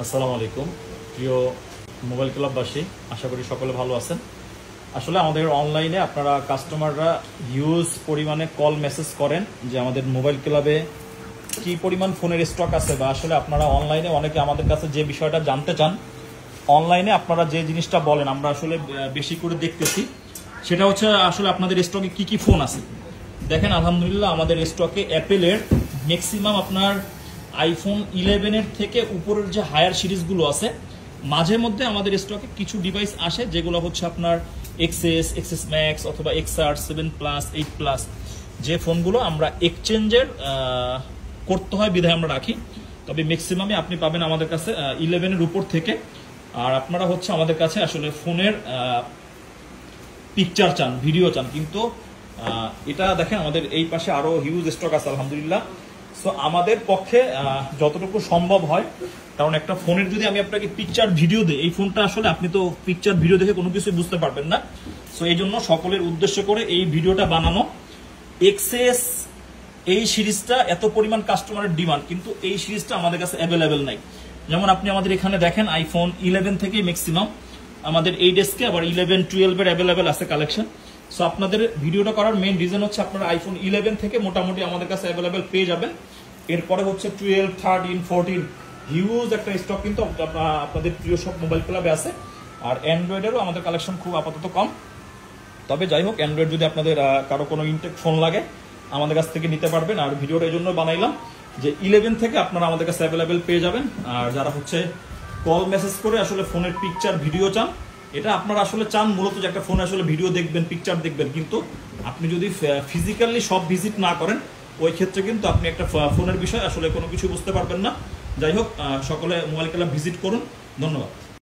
আসসালামু আলাইকুম প্রিয় মোবাইল ক্লাববাসী, আশা করি সকলে ভালো আছেন। আসলে আমাদের অনলাইনে আপনারা কাস্টমাররা হিউজ পরিমাণে কল মেসেজ করেন যে আমাদের মোবাইল ক্লাবে কি পরিমাণ ফোনের স্টক আছে, বা আসলে আপনারা অনলাইনে অনেকে আমাদের কাছে যে বিষয়টা জানতে চান, অনলাইনে আপনারা যে জিনিসটা বলেন আমরা আসলে বেশি করে দেখতেছি, সেটা হচ্ছে আসলে আপনাদের স্টকে কি কি ফোন আছে। দেখেন আলহামদুলিল্লাহ আমাদের স্টকে অ্যাপেলের ম্যাক্সিমাম আপনার আইফোন 11-এর থেকে উপরের যে হায়ার সিরিজগুলো আছে, মাঝে মধ্যে আমাদের স্টকে কিছু ডিভাইস আসে যেগুলো হচ্ছে আপনার এক্সএস ম্যাক্স অথবা XR 7+, 8+, যে ফোনগুলো আমরা এক্সচেঞ্জের করতে হয় বিধায় আমরা রাখি। তবে ম্যাক্সিমামে আপনি পাবেন আমাদের কাছে 11-এর উপর থেকে। আর আপনারা হচ্ছে আমাদের কাছে আসলে ফোনের পিকচার চান, ভিডিও চান, কিন্তু এটা দেখেন আমাদের এই পাশে আরো হিউজ স্টক আছে আলহামদুলিল্লাহ। সো আমাদের পক্ষে যতটুকু সম্ভব হয়, কারণ একটা ফোনের যদি আমি আপনাকে পিকচার ভিডিও দিই, এই ফোনটা আসলে আপনি তো পিকচার ভিডিও দেখে কোনো কিছু বুঝতে পারবেন না। সো এই জন্য সকলের উদ্দেশ্য করে এই ভিডিওটা বানানো। এক্সএস এই সিরিজটা এত পরিমাণ কাস্টমারের ডিমান্ড, কিন্তু এই সিরিজটা আমাদের কাছে অ্যাভেলেবেল নাই। যেমন আপনি আমাদের এখানে দেখেন আইফোন 11 থেকে ম্যাক্সিমাম আমাদের এই ডেস্কে, আবার 11-12-এর অ্যাভেলেবেল আছে কালেকশন। সো আপনাদের ভিডিওটা করার মেইন রিজন হচ্ছে আপনারা আইফোন 11 থেকে মোটামুটি আমাদের কাছে অ্যাভেলেবেল পেয়ে যাবেন। এরপরে হচ্ছে 12, 13, 14 হিউজ একটা স্টক কিন্তু আপনাদের প্রিয় সব মোবাইল ক্লাবে আছে। আর অ্যান্ড্রয়েডেরও আমাদের কালেকশন খুব আপাতত কম। তবে যাই হোক, অ্যান্ড্রয়েড যদি আপনাদের কারো কোনো ইনটেক ফোন লাগে আমাদের কাছ থেকে নিতে পারবেন। আর ভিডিওটা এই জন্য বানাইলাম যে 11 থেকে আপনারা আমাদের কাছে অ্যাভেলেবেল পেয়ে যাবেন। আর যারা হচ্ছে কল মেসেজ করে আসলে ফোনের পিকচার ভিডিও চান, এটা আপনারা আসলে চান মূলত যে একটা ফোনে আসলে ভিডিও দেখবেন, পিকচার দেখবেন, কিন্তু আপনি যদি ফিজিক্যালি সব ভিজিট না করেন, ওই ক্ষেত্রে কিন্তু আপনি একটা ফোনের বিষয় আসলে কোনো কিছু বুঝতে পারবেন না। যাই হোক, সকলে মোবাইল ক্লাব ভিজিট করুন। ধন্যবাদ।